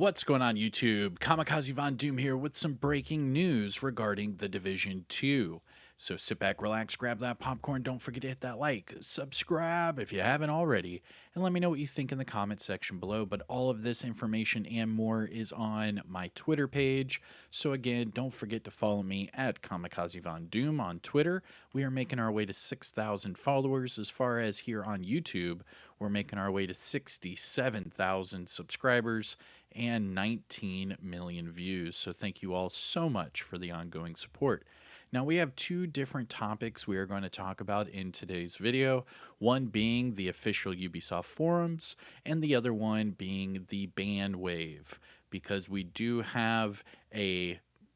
What's going on, YouTube? Kamikazevondoom here with some breaking news regarding The Division 2. So sit back, relax, grab that popcorn. Don't forget to hit that like, subscribe if you haven't already, and let me know what you think in the comment section below. But all of this information and more is on my Twitter page. So again, don't forget to follow me at Kamikazevondoom on Twitter. We are making our way to 6,000 followers. As far as here on YouTube, we're making our way to 67,000 subscribers and 19 million views. So thank you all so much for the ongoing support. Now we have two different topics we are going to talk about in today's video, one being the official Ubisoft forums and the other one being the ban wave, because we do have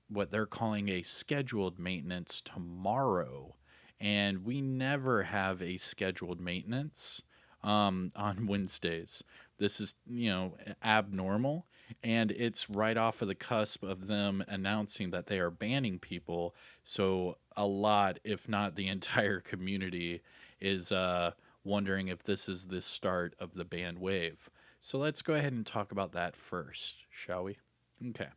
what they're calling a scheduled maintenance tomorrow, and we never have a scheduled maintenance on Wednesdays. This is, abnormal, and it's right off of the cusp of them announcing that they are banning people. So a lot, if not the entire community, is wondering if this is the start of the ban wave. So let's go ahead and talk about that first, shall we? Okay.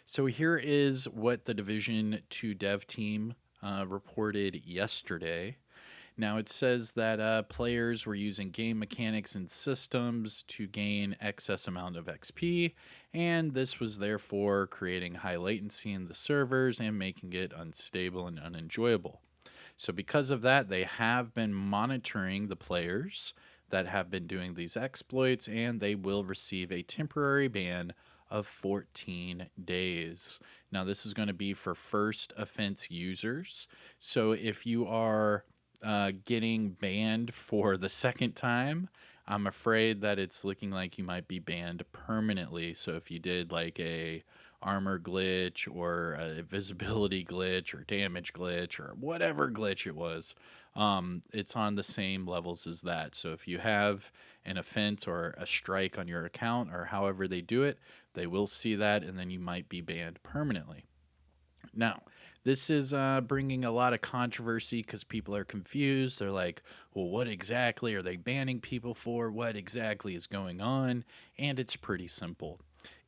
So here is what the Division 2 dev team reported yesterday. Now, it says that players were using game mechanics and systems to gain excess amount of XP, and this was therefore creating high latency in the servers and making it unstable and unenjoyable. So because of that, they have been monitoring the players that have been doing these exploits, and they will receive a temporary ban of 14 days. Now, this is going to be for first offense users. So if you are getting banned for the second time, I'm afraid that it's looking like you might be banned permanently. So if you did like a armor glitch or a visibility glitch or damage glitch or whatever glitch it was, it's on the same levels as that. So if you have an offense or a strike on your account or however they do it, they will see that, and then you might be banned permanently. Now, this is bringing a lot of controversy because people are confused. They're like, well, what exactly are they banning people for? What exactly is going on? And it's pretty simple.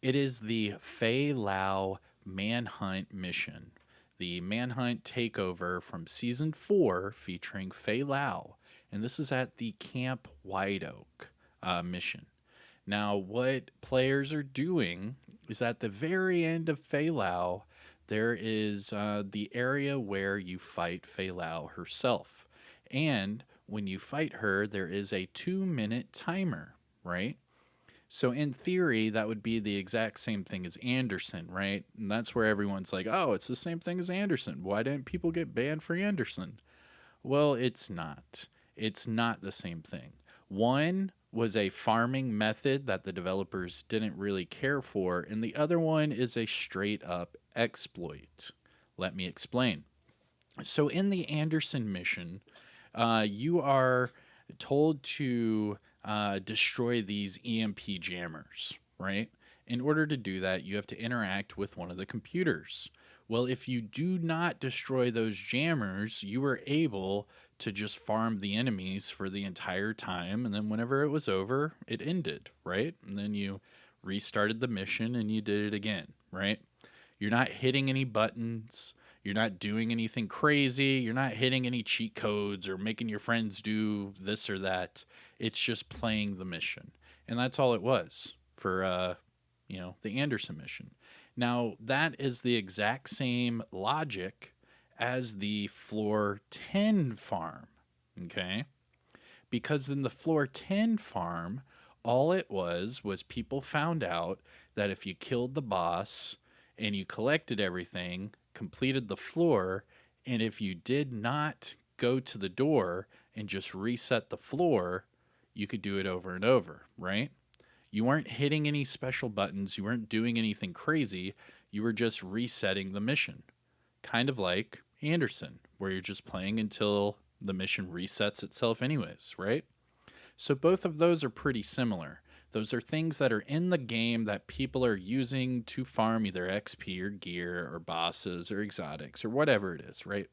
It is the Fey Lau Manhunt mission, the Manhunt takeover from Season 4 featuring Fey Lau. And this is at the Camp White Oak mission. Now, what players are doing is at the very end of Fey Lau, there is the area where you fight Fey Lau herself. And when you fight her, there is a 2-minute timer, right? So in theory, that would be the exact same thing as Anderson, right? And that's where everyone's like, oh, it's the same thing as Anderson. Why didn't people get banned for Anderson? Well, it's not. It's not the same thing. One was a farming method that the developers didn't really care for, and the other one is a straight up exploit. Let me explain. So, in the Anderson mission, you are told to destroy these EMP jammers, right? In order to do that, you have to interact with one of the computers. Well, if you do not destroy those jammers, you were able to just farm the enemies for the entire time, and then whenever it was over, it ended, right? And then you restarted the mission and you did it again, right? You're not hitting any buttons. You're not doing anything crazy. You're not hitting any cheat codes or making your friends do this or that. It's just playing the mission. And that's all it was for, the Anderson mission. Now, that is the exact same logic as the floor 10 farm, okay? Because in the floor 10 farm, all it was people found out that if you killed the boss and you collected everything, completed the floor, and if you did not go to the door and just reset the floor, you could do it over and over, right? You weren't hitting any special buttons, you weren't doing anything crazy, you were just resetting the mission. Kind of like Anderson, where you're just playing until the mission resets itself anyways, right? So both of those are pretty similar. Those are things that are in the game that people are using to farm either XP or gear or bosses or exotics or whatever it is, right?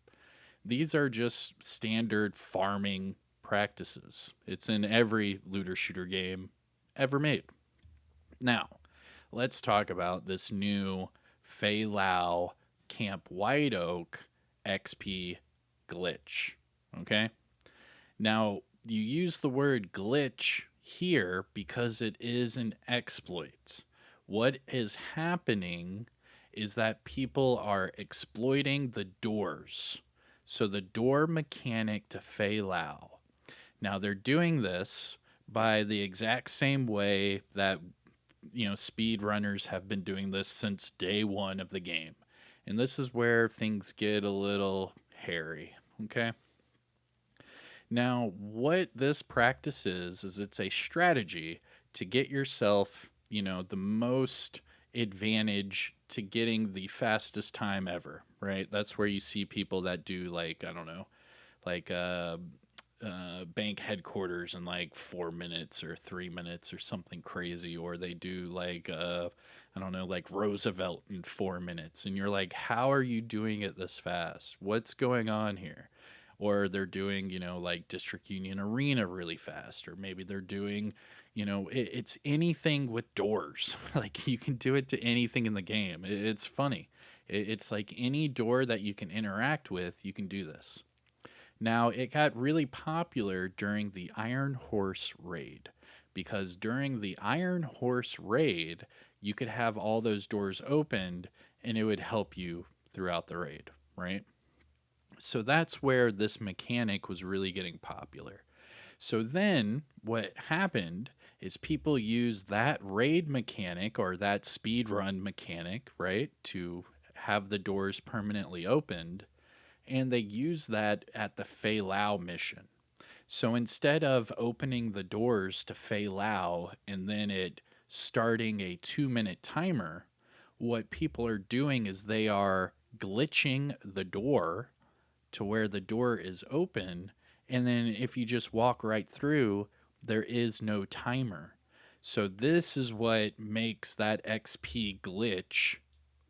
These are just standard farming practices. It's in every looter shooter game ever made. Now, let's talk about this new Fey Lau Camp White Oak XP glitch. Okay? Now, you use the word glitch here because it is an exploit. What is happening is that people are exploiting the doors. So, the door mechanic to Fey Lau. Now, they're doing this by the exact same way that speedrunners have been doing this since day one of the game. And this is where things get a little hairy, okay? Now, what this practice is it's a strategy to get yourself, the most advantage to getting the fastest time ever, right? That's where you see people that do, like, I don't know, like bank headquarters in like 4 minutes or 3 minutes or something crazy, or they do like I don't know, like Roosevelt in 4 minutes, and you're like, how are you doing it this fast? What's going on here? Or they're doing, like District Union Arena really fast, or maybe they're doing, it's anything with doors. Like you can do it to anything in the game. It's funny. It's like any door that you can interact with, you can do this. Now, it got really popular during the Iron Horse raid because during the Iron Horse raid, you could have all those doors opened and it would help you throughout the raid, right? So that's where this mechanic was really getting popular. So then what happened is people used that raid mechanic or that speed run mechanic, right, to have the doors permanently opened, and they use that at the Fey Lau mission. So instead of opening the doors to Fey Lau and then it starting a 2 minute timer, what people are doing is they are glitching the door to where the door is open. And then if you just walk right through, there is no timer. So this is what makes that XP glitch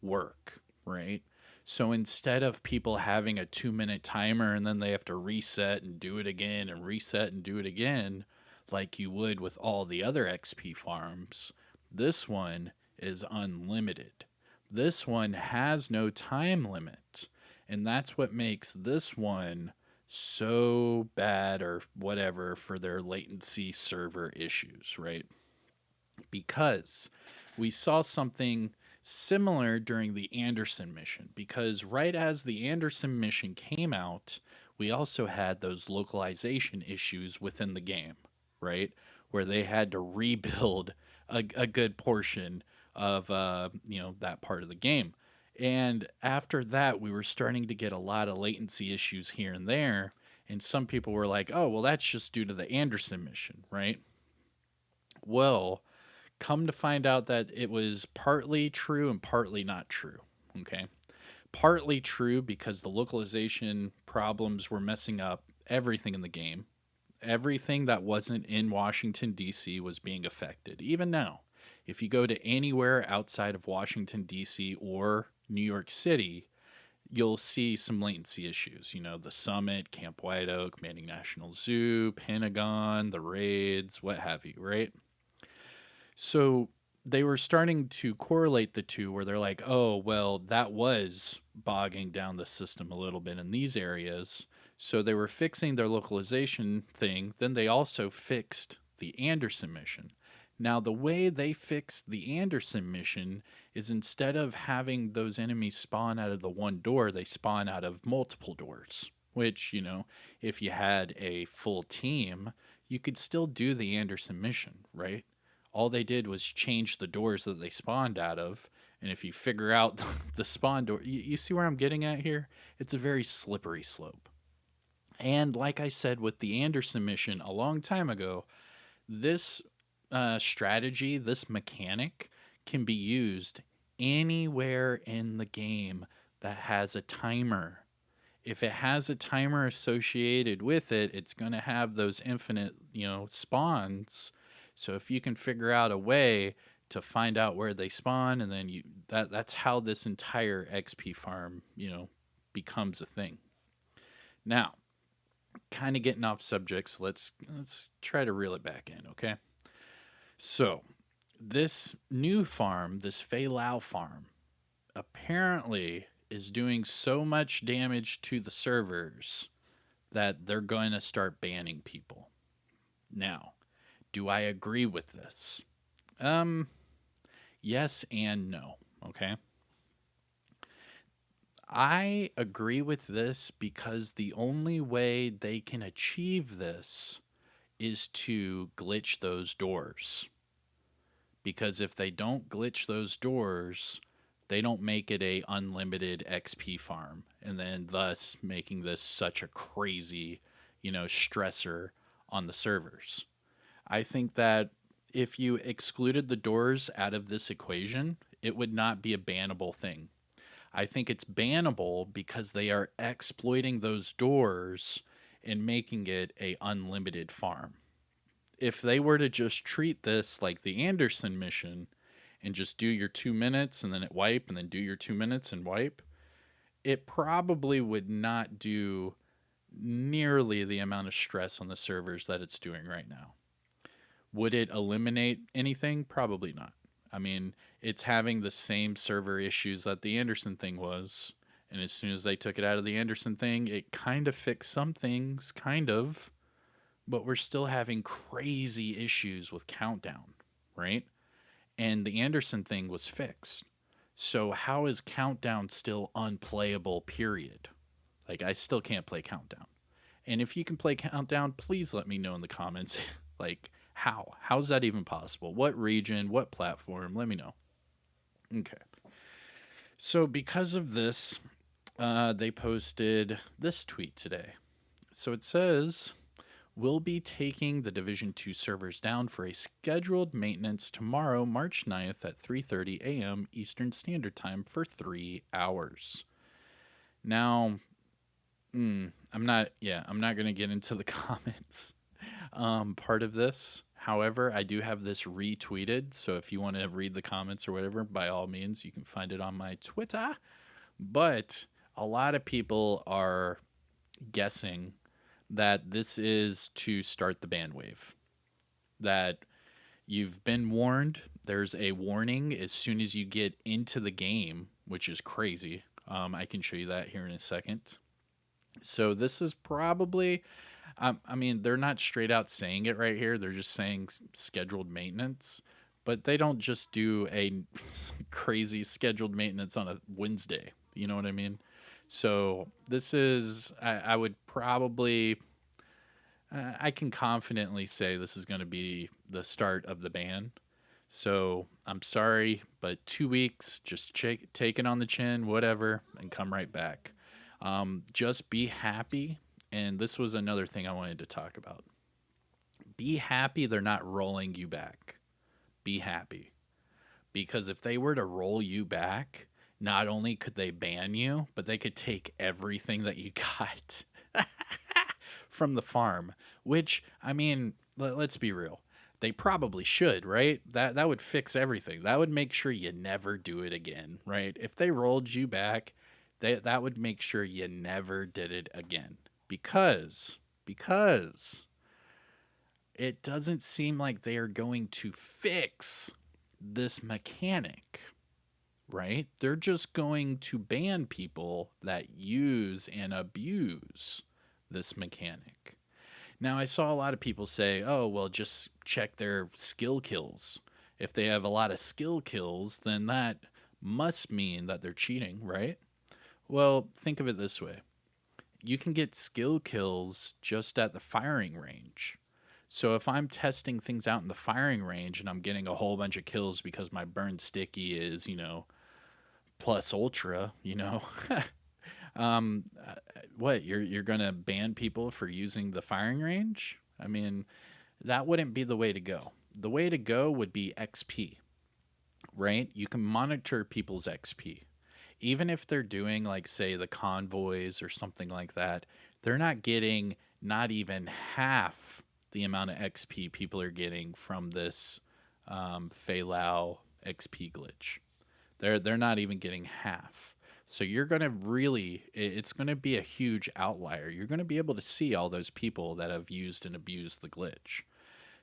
work, right? So instead of people having a 2 minute timer and then they have to reset and do it again and reset and do it again, like you would with all the other XP farms, this one is unlimited. This one has no time limit. And that's what makes this one so bad or whatever for their latency server issues, right? Because we saw something similar during the Anderson mission. Because right as the Anderson mission came out, we also had those localization issues within the game, right? Where they had to rebuild a good portion of that part of the game. And after that, we were starting to get a lot of latency issues here and there. And some people were like, oh, well, that's just due to the Anderson mission, right? Well, come to find out that it was partly true and partly not true. Okay. Partly true because the localization problems were messing up everything in the game. Everything that wasn't in Washington, D.C. was being affected. Even now, if you go to anywhere outside of Washington, D.C. or New York City, you'll see some latency issues. The Summit, Camp White Oak, Manning National Zoo, Pentagon, the raids, what have you, right? So they were starting to correlate the two where they're like, oh, well, that was bogging down the system a little bit in these areas. So they were fixing their localization thing. Then they also fixed the Anderson mission. Now, the way they fixed the Anderson mission is instead of having those enemies spawn out of the one door, they spawn out of multiple doors. Which, if you had a full team, you could still do the Anderson mission, right? All they did was change the doors that they spawned out of. And if you figure out the spawn door, you see where I'm getting at here? It's a very slippery slope. And like I said with the Anderson mission a long time ago, this strategy, this mechanic, can be used anywhere in the game that has a timer. If it has a timer associated with it, it's going to have those infinite, spawns. So if you can figure out a way to find out where they spawn, and then that's how this entire XP farm, becomes a thing. Now, kind of getting off subject, so let's try to reel it back in, okay? So This new farm, this Fey Lau farm, apparently is doing so much damage to the servers that they're going to start banning people. Now, do I agree with this? Um, yes and no. Okay. I agree with this because the only way they can achieve this is to glitch those doors. Because if they don't glitch those doors, they don't make it a unlimited XP farm, and then thus making this such a crazy, stressor on the servers. I think that if you excluded the doors out of this equation, it would not be a bannable thing. I think it's bannable because they are exploiting those doors and making it a unlimited farm. If they were to just treat this like the Anderson mission and just do your 2 minutes and then it wipe and then do your 2 minutes and wipe, it probably would not do nearly the amount of stress on the servers that it's doing right now. Would it eliminate anything? Probably not. I mean, it's having the same server issues that the Anderson thing was. And as soon as they took it out of the Anderson thing, it kind of fixed some things, kind of. But we're still having crazy issues with Countdown, right? And the Anderson thing was fixed. So how is Countdown still unplayable, period? Like, I still can't play Countdown. And if you can play Countdown, please let me know in the comments. Like, how? How's that even possible? What region? What platform? Let me know. Okay. So, because of this, they posted this tweet today. So it says, we'll be taking the Division 2 servers down for a scheduled maintenance tomorrow, March 9th at 3:30 a.m. Eastern Standard Time for 3 hours. Now, I'm not going to get into the comments part of this. However, I do have this retweeted, so if you want to read the comments or whatever, by all means, you can find it on my Twitter. But a lot of people are guessing that this is to start the ban wave. That you've been warned. There's a warning as soon as you get into the game, which is crazy. I can show you that here in a second. So this is probably, I mean, they're not straight out saying it right here. They're just saying scheduled maintenance, but they don't just do a crazy scheduled maintenance on a Wednesday. You know what I mean? So this is, I would probably, I can confidently say this is going to be the start of the ban. So I'm sorry, but 2 weeks, just take it on the chin, whatever, and come right back. Just be happy. And this was another thing I wanted to talk about. Be happy they're not rolling you back. Be happy. Because if they were to roll you back, not only could they ban you, but they could take everything that you got from the farm. Which, I mean, let's be real. They probably should, right? That would fix everything. That would make sure you never do it again, right? If they rolled you back, that would make sure you never did it again. Because it doesn't seem like they are going to fix this mechanic, right? They're just going to ban people that use and abuse this mechanic. Now, I saw a lot of people say, oh, well, just check their skill kills. If they have a lot of skill kills, then that must mean that they're cheating, right? Well, think of it this way. You can get skill kills just at the firing range. So if I'm testing things out in the firing range and I'm getting a whole bunch of kills because my burn sticky is, plus ultra, um, uh, what you're gonna ban people for using the firing range? I mean, that wouldn't be the way to go. The way to go would be XP, right? You can monitor people's XP. Even if they're doing, like, say, the convoys or something like that, they're not getting not even half the amount of XP people are getting from this Fey Lau XP glitch. They're not even getting half. So you're going to really, it's going to be a huge outlier. You're going to be able to see all those people that have used and abused the glitch.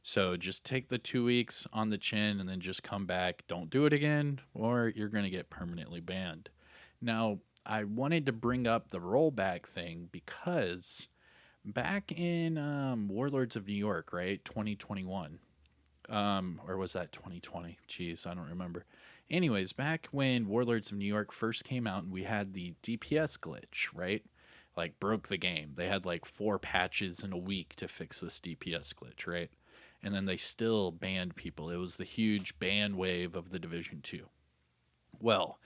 So just take the 2 weeks on the chin and then just come back. Don't do it again, or you're going to get permanently banned. Now, I wanted to bring up the rollback thing because back in Warlords of New York, right? 2021. Or was that 2020? Jeez, I don't remember. Anyways, back when Warlords of New York first came out and we had the DPS glitch, right? Like broke the game. They had like 4 patches in a week to fix this DPS glitch, right? And then they still banned people. It was the huge ban wave of the Division 2. Well,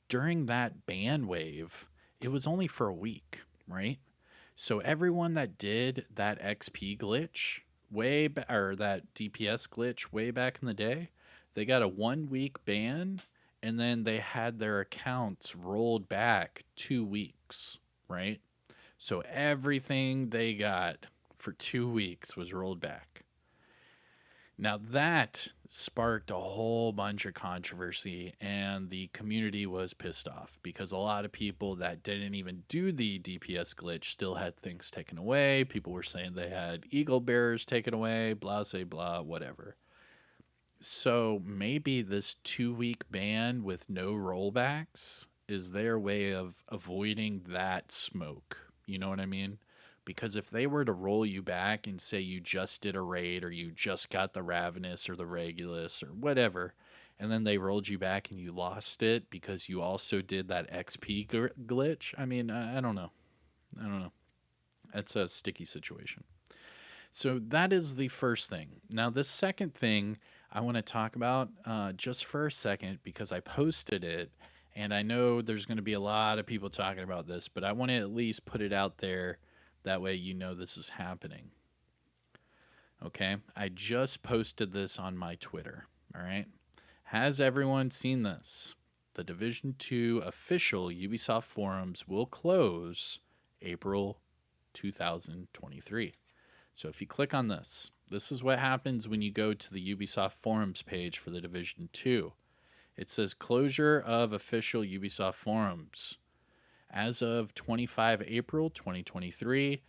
during that ban wave, it was only for a week, right? So everyone that did that XP glitch or that DPS glitch way back in the day, they got a 1 week ban and then they had their accounts rolled back 2 weeks, right? So everything they got for 2 weeks was rolled back. Now that sparked a whole bunch of controversy, and the community was pissed off because a lot of people that didn't even do the DPS glitch still had things taken away. People were saying they had eagle bearers taken away, blah, say, blah, whatever. So maybe this 2 week ban with no rollbacks is their way of avoiding that smoke. You know what I mean? Because if they were to roll you back and say you just did a raid or you just got the Ravenous or the Regulus or whatever, and then they rolled you back and you lost it because you also did that XP glitch, I mean, I don't know. I don't know. That's a sticky situation. So that is the first thing. Now, the second thing I want to talk about just for a second because I posted it and I know there's going to be a lot of people talking about this, but I want to at least put it out there. That way you know this is happening. Okay, I just posted this on my Twitter. All right. Has everyone seen this? The Division 2 official Ubisoft forums will close April 2023. So if you click on this, this is what happens when you go to the Ubisoft forums page for the Division 2. It says closure of official Ubisoft forums. As of 25 April 2023,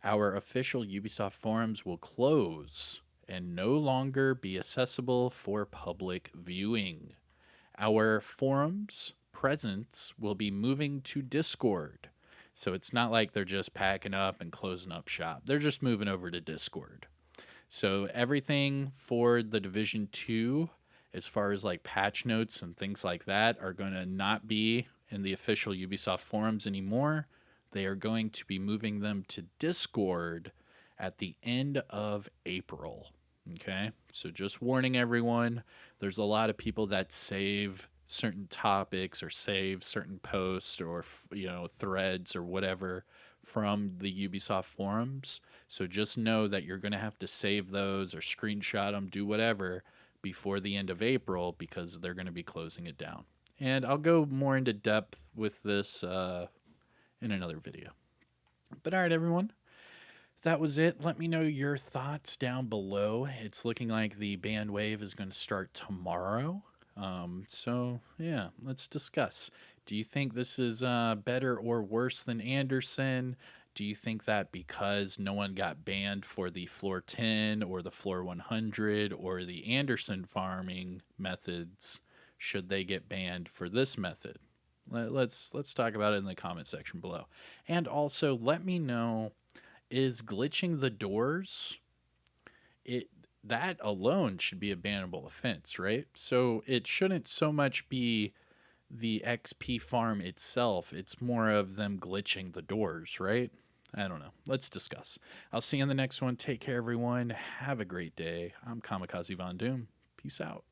our official Ubisoft forums will close and no longer be accessible for public viewing. Our forums presence will be moving to Discord. So it's not like they're just packing up and closing up shop. They're just moving over to Discord. So everything for the Division 2, as far as like patch notes and things like that, are going to not be in the official Ubisoft forums anymore. They are going to be moving them to Discord at the end of April. Okay, so just warning everyone, there's a lot of people that save certain topics or save certain posts or threads or whatever from the Ubisoft forums. So just know that you're going to have to save those or screenshot them, do whatever before the end of April because they're going to be closing it down. And I'll go more into depth with this in another video. But all right, everyone. That was it. Let me know your thoughts down below. It's looking like the ban wave is going to start tomorrow. So, yeah, let's discuss. Do you think this is better or worse than Anderson? Do you think that because no one got banned for the floor 10 or the floor 100 or the Anderson farming methods, should they get banned for this method? Let's talk about it in the comment section below. And also, let me know, is glitching the doors, that alone should be a bannable offense, right? So it shouldn't so much be the XP farm itself. It's more of them glitching the doors, right? I don't know. Let's discuss. I'll see you in the next one. Take care, everyone. Have a great day. I'm Kamikazevondoom. Peace out.